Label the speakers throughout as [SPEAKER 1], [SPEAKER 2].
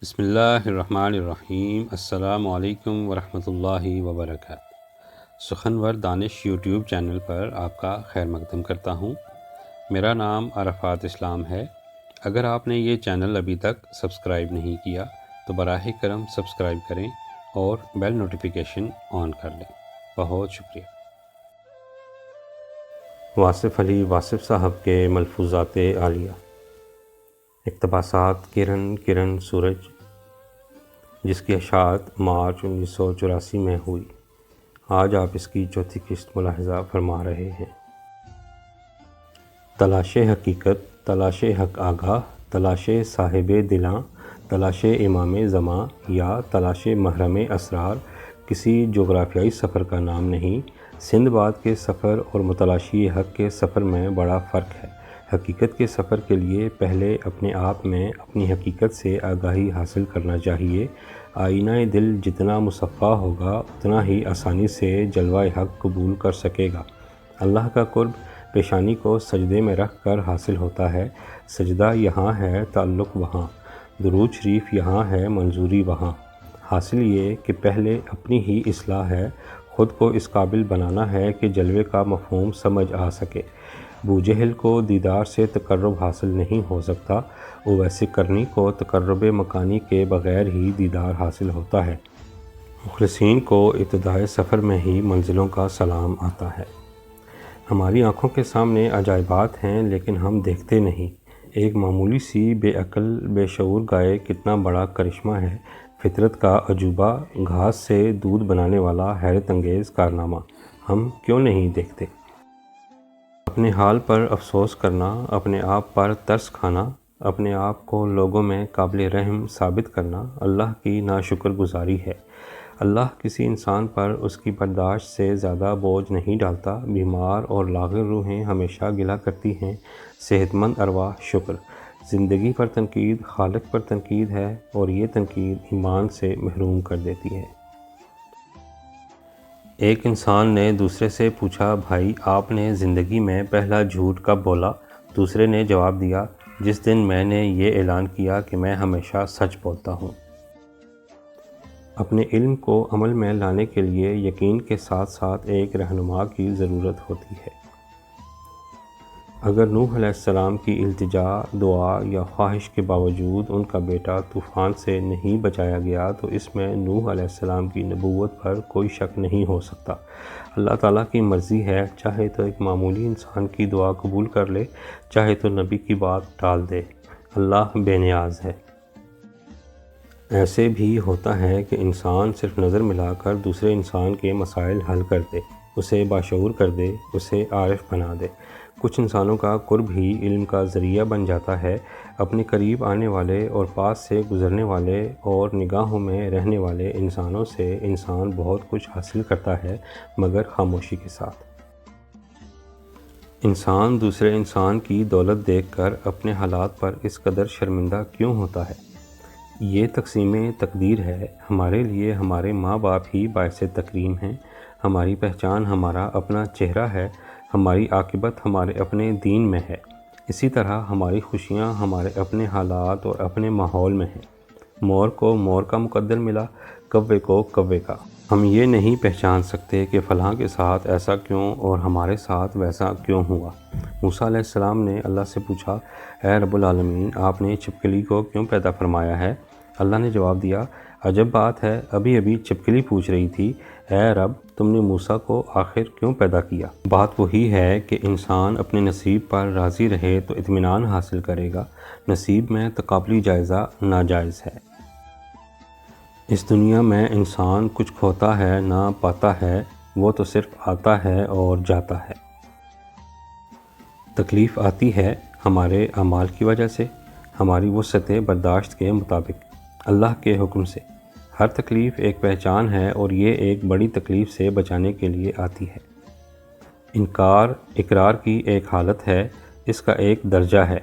[SPEAKER 1] بسم اللہ الرحمن الرحیم۔ السلام علیکم ورحمۃ اللہ وبرکاتہ۔ سخنور دانش یوٹیوب چینل پر آپ کا خیر مقدم کرتا ہوں۔ میرا نام عرفات اسلام ہے۔ اگر آپ نے یہ چینل ابھی تک سبسکرائب نہیں کیا تو براہ کرم سبسکرائب کریں اور بیل نوٹیفیکیشن آن کر لیں۔ بہت شکریہ۔ واصف علی واصف صاحب کے ملفوظات عالیہ۔ اقتباسات: کرن سورج، جس کی اشاعت مارچ 1984 میں ہوئی۔ آج آپ اس کی چوتھی قسط ملاحظہ فرما رہے ہیں۔ تلاش حقیقت، تلاش حق آگاہ، تلاش صاحب دلاں، تلاش امام زماں یا تلاش محرم اسرار کسی جغرافیائی سفر کا نام نہیں۔ سندباد کے سفر اور متلاشی حق کے سفر میں بڑا فرق ہے۔ حقیقت کے سفر کے لیے پہلے اپنے آپ میں اپنی حقیقت سے آگاہی حاصل کرنا چاہیے۔ آئینہ دل جتنا مصفا ہوگا اتنا ہی آسانی سے جلوہ حق قبول کر سکے گا۔ اللہ کا قرب پیشانی کو سجدے میں رکھ کر حاصل ہوتا ہے۔ سجدہ یہاں ہے، تعلق وہاں، درود شریف یہاں ہے، منظوری وہاں۔ حاصل یہ کہ پہلے اپنی ہی اصلاح ہے، خود کو اس قابل بنانا ہے کہ جلوے کا مفہوم سمجھ آ سکے۔ بوجہل کو دیدار سے تقرب حاصل نہیں ہو سکتا، اویس قرنی کو تقرب مکانی کے بغیر ہی دیدار حاصل ہوتا ہے۔ مخلصین کو ابتدائے سفر میں ہی منزلوں کا سلام آتا ہے۔ ہماری آنکھوں کے سامنے عجائبات ہیں لیکن ہم دیکھتے نہیں۔ ایک معمولی سی بے عقل بے شعور گائے کتنا بڑا کرشمہ ہے، فطرت کا عجوبہ، گھاس سے دودھ بنانے والا حیرت انگیز کارنامہ، ہم کیوں نہیں دیکھتے؟ اپنے حال پر افسوس کرنا، اپنے آپ پر ترس کھانا، اپنے آپ کو لوگوں میں قابل رحم ثابت کرنا اللہ کی ناشکر گزاری ہے۔ اللہ کسی انسان پر اس کی برداشت سے زیادہ بوجھ نہیں ڈالتا۔ بیمار اور لاغر روحیں ہمیشہ گلہ کرتی ہیں، صحت مند ارواح شکر۔ زندگی پر تنقید خالق پر تنقید ہے اور یہ تنقید ایمان سے محروم کر دیتی ہے۔ ایک انسان نے دوسرے سے پوچھا، بھائی آپ نے زندگی میں پہلا جھوٹ کب بولا؟ دوسرے نے جواب دیا، جس دن میں نے یہ اعلان کیا کہ میں ہمیشہ سچ بولتا ہوں۔ اپنے علم کو عمل میں لانے کے لیے یقین کے ساتھ ساتھ ایک رہنما کی ضرورت ہوتی ہے۔ اگر نوح علیہ السلام کی التجا، دعا یا خواہش کے باوجود ان کا بیٹا طوفان سے نہیں بچایا گیا تو اس میں نوح علیہ السلام کی نبوت پر کوئی شک نہیں ہو سکتا۔ اللہ تعالیٰ کی مرضی ہے، چاہے تو ایک معمولی انسان کی دعا قبول کر لے، چاہے تو نبی کی بات ٹال دے۔ اللہ بے نیاز ہے۔ ایسے بھی ہوتا ہے کہ انسان صرف نظر ملا کر دوسرے انسان کے مسائل حل کر دے، اسے باشعور کر دے، اسے عارف بنا دے۔ کچھ انسانوں کا قرب ہی علم کا ذریعہ بن جاتا ہے۔ اپنے قریب آنے والے اور پاس سے گزرنے والے اور نگاہوں میں رہنے والے انسانوں سے انسان بہت کچھ حاصل کرتا ہے، مگر خاموشی کے ساتھ۔ انسان دوسرے انسان کی دولت دیکھ کر اپنے حالات پر اس قدر شرمندہ کیوں ہوتا ہے؟ یہ تقسیم تقدیر ہے۔ ہمارے لیے ہمارے ماں باپ ہی باعث تکریم ہیں۔ ہماری پہچان ہمارا اپنا چہرہ ہے، ہماری عاقبت ہمارے اپنے دین میں ہے۔ اسی طرح ہماری خوشیاں ہمارے اپنے حالات اور اپنے ماحول میں ہیں۔ مور کو مور کا مقدر ملا، کوے کو کوے کا۔ ہم یہ نہیں پہچان سکتے کہ فلاں کے ساتھ ایسا کیوں اور ہمارے ساتھ ویسا کیوں ہوا۔ موسیٰ علیہ السلام نے اللہ سے پوچھا، اے رب العالمین، آپ نے چھپکلی کو کیوں پیدا فرمایا ہے؟ اللہ نے جواب دیا، عجب بات ہے، ابھی ابھی چھپکلی پوچھ رہی تھی، اے رب تم نے موسیٰ کو آخر کیوں پیدا کیا؟ بات وہی ہے کہ انسان اپنے نصیب پر راضی رہے تو اطمینان حاصل کرے گا۔ نصیب میں تقابلی جائزہ ناجائز ہے۔ اس دنیا میں انسان کچھ کھوتا ہے نہ پاتا ہے، وہ تو صرف آتا ہے اور جاتا ہے۔ تکلیف آتی ہے ہمارے اعمال کی وجہ سے، ہماری وسعت برداشت کے مطابق، اللہ کے حکم سے۔ ہر تکلیف ایک پہچان ہے اور یہ ایک بڑی تکلیف سے بچانے کے لیے آتی ہے۔ انکار اقرار کی ایک حالت ہے، اس کا ایک درجہ ہے۔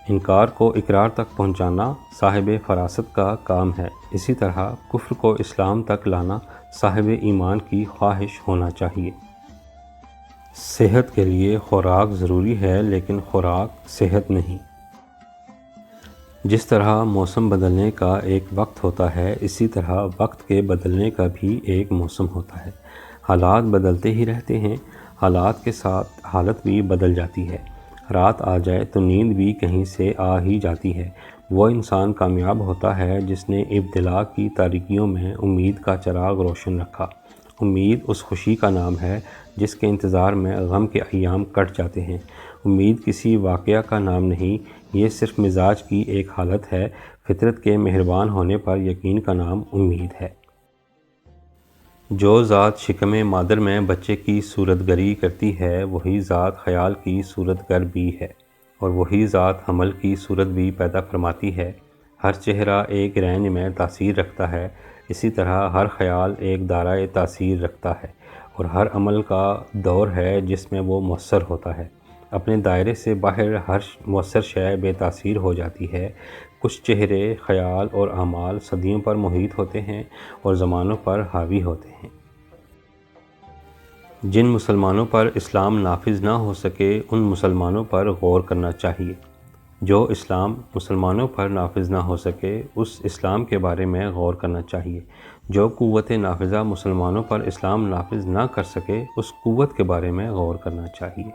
[SPEAKER 1] انکار کو اقرار تک پہنچانا صاحب فراست کا کام ہے۔ اسی طرح کفر کو اسلام تک لانا صاحب ایمان کی خواہش ہونا چاہیے۔ صحت کے لیے خوراک ضروری ہے لیکن خوراک صحت نہیں۔ جس طرح موسم بدلنے کا ایک وقت ہوتا ہے، اسی طرح وقت کے بدلنے کا بھی ایک موسم ہوتا ہے۔ حالات بدلتے ہی رہتے ہیں، حالات کے ساتھ حالت بھی بدل جاتی ہے۔ رات آ جائے تو نیند بھی کہیں سے آ ہی جاتی ہے۔ وہ انسان کامیاب ہوتا ہے جس نے ابتلا کی تاریکیوں میں امید کا چراغ روشن رکھا۔ امید اس خوشی کا نام ہے جس کے انتظار میں غم کے ایام کٹ جاتے ہیں۔ امید کسی واقعہ کا نام نہیں، یہ صرف مزاج کی ایک حالت ہے۔ فطرت کے مہربان ہونے پر یقین کا نام امید ہے۔ جو ذات شکم مادر میں بچے کی صورت گری کرتی ہے، وہی ذات خیال کی صورت گر بھی ہے، اور وہی ذات حمل کی صورت بھی پیدا فرماتی ہے۔ ہر چہرہ ایک رینج میں تاثیر رکھتا ہے، اسی طرح ہر خیال ایک دائرۂ تاثیر رکھتا ہے، اور ہر عمل کا دور ہے جس میں وہ مؤثر ہوتا ہے۔ اپنے دائرے سے باہر ہر مؤثر شے بے تاثیر ہو جاتی ہے۔ کچھ چہرے، خیال اور اعمال صدیوں پر محیط ہوتے ہیں اور زمانوں پر حاوی ہوتے ہیں۔ جن مسلمانوں پر اسلام نافذ نہ ہو سکے، ان مسلمانوں پر غور کرنا چاہیے۔ جو اسلام مسلمانوں پر نافذ نہ ہو سکے، اس اسلام کے بارے میں غور کرنا چاہیے۔ جو قوت نافذہ مسلمانوں پر اسلام نافذ نہ کر سکے، اس قوت کے بارے میں غور کرنا چاہیے۔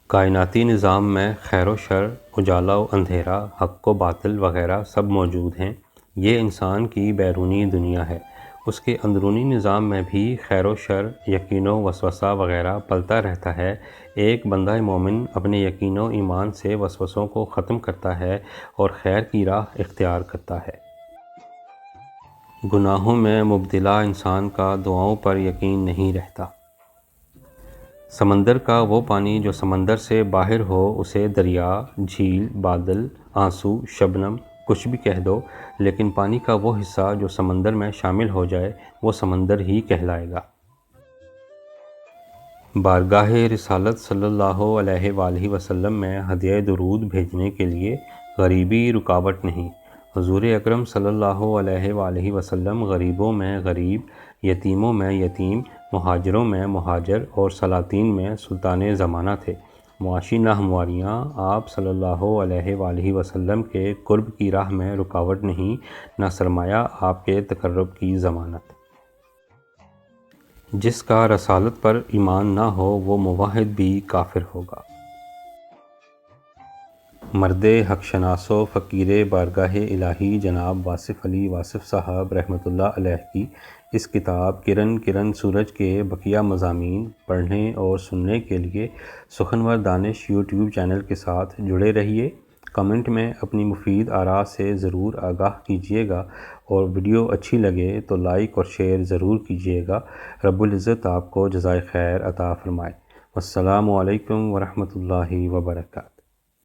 [SPEAKER 1] کائناتی نظام میں خیر و شر، اجالا و اندھیرا، حق و باطل وغیرہ سب موجود ہیں۔ یہ انسان کی بیرونی دنیا ہے۔ اس کے اندرونی نظام میں بھی خیر و شر، یقین و وسوسہ وغیرہ پلتا رہتا ہے۔ ایک بندہ مومن اپنے یقین و ایمان سے وسوسوں کو ختم کرتا ہے اور خیر کی راہ اختیار کرتا ہے۔ گناہوں میں مبتلا انسان کا دعاؤں پر یقین نہیں رہتا۔ سمندر کا وہ پانی جو سمندر سے باہر ہو، اسے دریا، جھیل، بادل، آنسو، شبنم کچھ بھی کہہ دو، لیکن پانی کا وہ حصہ جو سمندر میں شامل ہو جائے، وہ سمندر ہی کہلائے گا۔ بارگاہ رسالت صلی اللہ علیہ وآلہ وسلم میں ہدیہ درود بھیجنے کے لیے غریبی رکاوٹ نہیں۔ حضور اکرم صلی اللہ علیہ وآلہ وسلم غریبوں میں غریب، یتیموں میں یتیم، مہاجروں میں مہاجر اور سلاطین میں سلطان زمانہ تھے۔ معاشی ناہمواریاں آپ صلی اللہ علیہ وآلہ وسلم کے قرب کی راہ میں رکاوٹ نہیں، نہ سرمایہ آپ کے تقرب کی ضمانت۔ جس کا رسالت پر ایمان نہ ہو، وہ موحد بھی کافر ہوگا۔ مرد حق شناس و فقیر بارگاہ الہی جناب واصف علی واصف صاحب رحمۃ اللہ علیہ کی اس کتاب کرن کرن سورج کے بقیہ مضامین پڑھنے اور سننے کے لیے سخنور دانش یوٹیوب چینل کے ساتھ جڑے رہیے۔ کمنٹ میں اپنی مفید آراء سے ضرور آگاہ کیجیے گا، اور ویڈیو اچھی لگے تو لائک اور شیئر ضرور کیجیے گا۔ رب العزت آپ کو جزائے خیر عطا فرمائے۔ السلام علیکم ورحمۃ اللہ وبرکاتہ۔